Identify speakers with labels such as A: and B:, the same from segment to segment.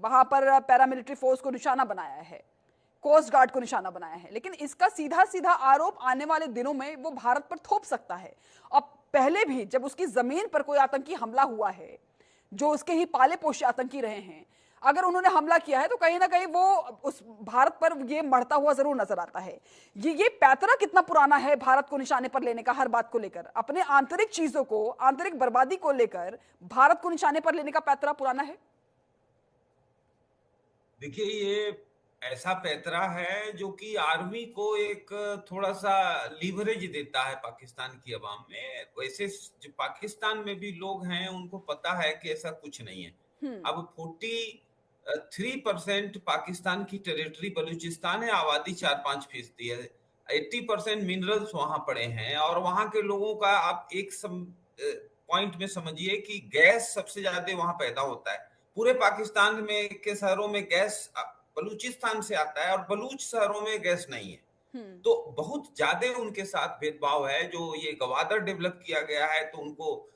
A: वहां पर paramilitary force को निशाना बनाया है, कोस्ट गार्ड को निशाना बनाया है, लेकिन इसका सीधा सीधा आरोप आने वाले दिनों में वो भारत पर थोप सकता है। और पहले भी जब उसकी जमीन पर कोई आतंकी हमला हुआ है, जो उसके ही पाले पोषे आतंकी रहे हैं, अगर उन्होंने हमला किया है तो कहीं ना कहीं वो उस भारत पर ये मरता हुआ जरूर नजर आता है। ये पैतरा कितना पुराना है भारत को निशाने पर लेने का, हर बात को लेकर, अपने आंतरिक चीजों को, आंतरिक बर्बादी को लेकर भारत को निशाने पर लेने का पैतरा पुराना है।
B: देखिए, ये ऐसा पैतरा है जो कि आर्मी को एक थोड़ा सा लीवरेज देता है पाकिस्तान की आवाम में। वैसे जो पाकिस्तान में भी लोग हैं उनको पता है कि ऐसा कुछ नहीं है। अब 43% पाकिस्तान की टेरिटरी बलूचिस्तान है, आबादी 4-5% है। 80% मिनरल्स वहां पड़े हैं और वहां के लोगों का आप एक पॉइंट में समझिए कि गैस सबसे ज्यादा वहां पैदा होता है। पूरे पाकिस्तान में के शहरों में गैस बलूचिस्तान से आता है और बलूच शहरों में गैस नहीं है। तो बहुत ज्यादा उनके साथ भेदभाव है। जो ये गवादर डेवलप किया गया है तो उनको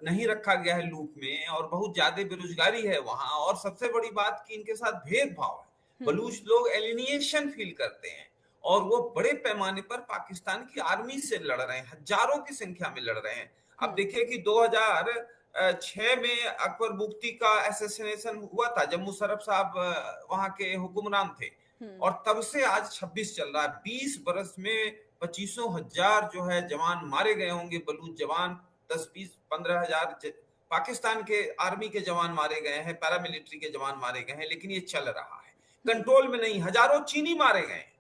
B: नहीं रखा गया है लूप में, और बहुत ज्यादा बेरोजगारी है वहां। और सबसे बड़ी बात कि इनके साथ भेदभाव है। बलूच लोग एलिनिएशन फील करते हैं और वो बड़े पैमाने पर पाकिस्तान की आर्मी से लड़ रहे हैं, हजारों की संख्या में लड़ रहे हैं। अब देखिए कि 2006 में अकबर मुफ्ती का असैसिनेशन हुआ था जब मुशर्रफ साहब वहां के हुक्मरान थे, और तब से आज 26 चल रहा है। 20 बरस में 25,000 जो है जवान मारे गए होंगे, बलूच जवान। 10-20-15 हजार पाकिस्तान के आर्मी के जवान मारे गए हैं, पैरामिलिट्री के जवान मारे गए हैं, लेकिन ये चल रहा है, कंट्रोल में नहीं। हजारों चीनी मारे गए हैं,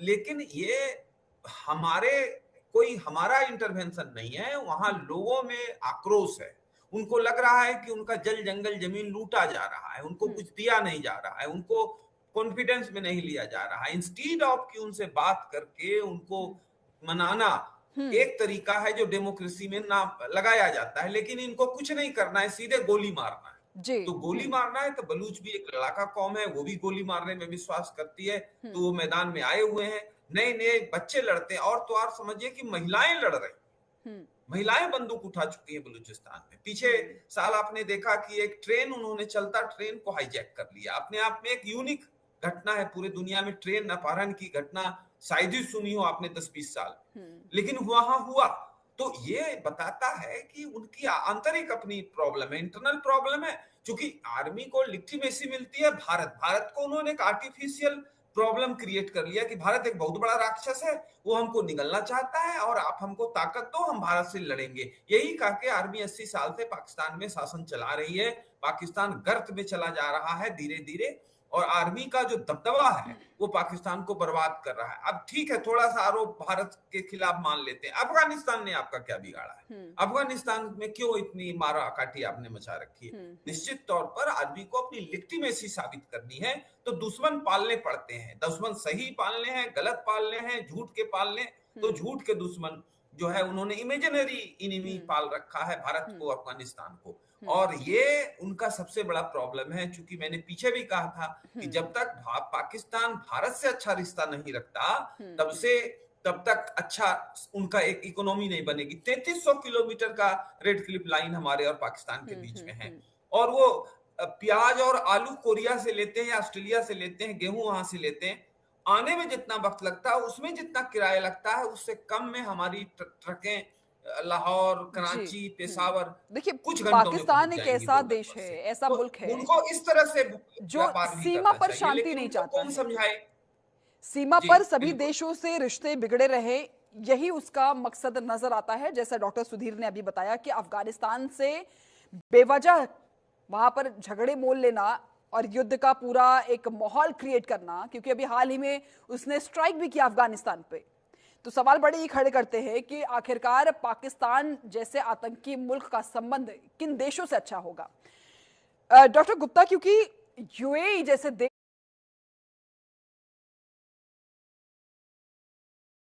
B: लेकिन ये हमारा इंटरवेंशन नहीं है। वहां लोगों में आक्रोश है। उनको लग रहा है कि उनका जल जंगल जमीन लूटा जा रहा है, उनको कुछ दिया नहीं जा रहा है, उनको कॉन्फिडेंस में नहीं लिया जा रहा है। इंस्टीड ऑफ कि उनसे बात करके उनको मनाना एक तरीका है जो डेमोक्रेसी में ना लगाया जाता है, लेकिन इनको कुछ नहीं करना है, सीधे गोली मारना है।
A: जी।
B: तो गोली मारना है तो बलूच भी एक लड़ाका कौम है, वो भी गोली मारने में विश्वास करती है, तो वो मैदान में आए हुए हैं। नए नए बच्चे लड़ते हैं, और तो और समझिए कि महिलाएं लड़ रही, महिलाएं बंदूक उठा चुकी हैं बलूचिस्तान में। पीछे साल आपने देखा कि एक ट्रेन, उन्होंने चलता ट्रेन को हाईजैक कर लिया। अपने आप में एक यूनिक घटना है, पूरे दुनिया में ट्रेन अपहरण की घटना शायद ही सुनी हो आपने 10-20 साल, लेकिन वहां हुआ। तो ये बताता है कि उनकी आंतरिक अपनी प्रॉब्लम है, इंटरनल प्रॉब्लम है। क्योंकि आर्मी को लिटिमेसी मिलती है भारत को उन्होंने एक आर्टिफिशियल प्रॉब्लम क्रिएट कर लिया कि भारत एक बहुत बड़ा राक्षस है, वो हमको निगलना चाहता है और आप हमको ताकत दो, हम भारत से लड़ेंगे। यही कह के आर्मी 80 साल से पाकिस्तान में शासन चला रही है। पाकिस्तान गर्त में चला जा रहा है धीरे धीरे, और आर्मी का जो दबदबा है वो पाकिस्तान को बर्बाद कर रहा है। अब ठीक है, थोड़ा सा आरोप भारत के खिलाफ मान लेते हैं, अफगानिस्तान ने आपका क्या बिगाड़ा है? अफगानिस्तान में क्यों इतनी मारा काटी आपने मचा रखी है? निश्चित तौर पर आर्मी को अपनी लिटिमेसी साबित करनी है, तो दुश्मन पालने पड़ते हैं। दुश्मन सही पालने हैं, गलत पालने हैं, झूठ के पालने। तो झूठ के दुश्मन जो है उन्होंने इमेजिनरी इनिमी पाल रखा है भारत को, अफगानिस्तान को। और ये उनका सबसे बड़ा प्रॉब्लम है। चूंकि मैंने पीछे भी कहा था कि जब तक पाकिस्तान भारत से अच्छा रिश्ता नहीं रखता तब तक अच्छा उनका एक इकोनॉमी नहीं बनेगी। 3300 किलोमीटर का रेड क्लिफ लाइन हमारे और पाकिस्तान के बीच में है, और वो प्याज और आलू कोरिया से लेते हैं या ऑस्ट्रेलिया से लेते हैं, गेहूं वहां से लेते हैं। आने में जितना वक्त लगता है उसमें जितना किराया लगता है उससे कम में हमारी ट्रकें लाहौर, कराची, पेशावर
A: देखिए,
B: कुछ घंटों में
A: पाकिस्तान
B: पहुंच
A: एक
B: जाएंगी
A: ऐसा
B: डोर
A: देश
B: नंबर
A: है,
B: से।
A: ऐसा
B: तो
A: मुल्क है
B: उनको इस तरह से
A: जो
B: व्यापार नहीं
A: सीमा
B: करना
A: पर
B: चाहिए,
A: शांति
B: लेकिन
A: नहीं
B: उनको
A: चाहता
B: कौन
A: है।
B: समझाए?
A: सीमा
B: जी
A: पर सभी
B: बिल्कुल।
A: देशों से रिश्ते बिगड़े रहे, यही उसका मकसद नजर आता है। जैसा डॉक्टर सुधीर ने अभी बताया कि अफगानिस्तान से बेवजह वहां पर झगड़े मोल लेना और युद्ध का पूरा एक माहौल क्रिएट करना, क्योंकि अभी हाल ही में उसने स्ट्राइक भी किया अफगानिस्तान पे। तो सवाल बड़े ही खड़े करते हैं कि आखिरकार पाकिस्तान जैसे आतंकी मुल्क का संबंध किन देशों से अच्छा होगा। डॉक्टर गुप्ता, क्योंकि यूएई जैसे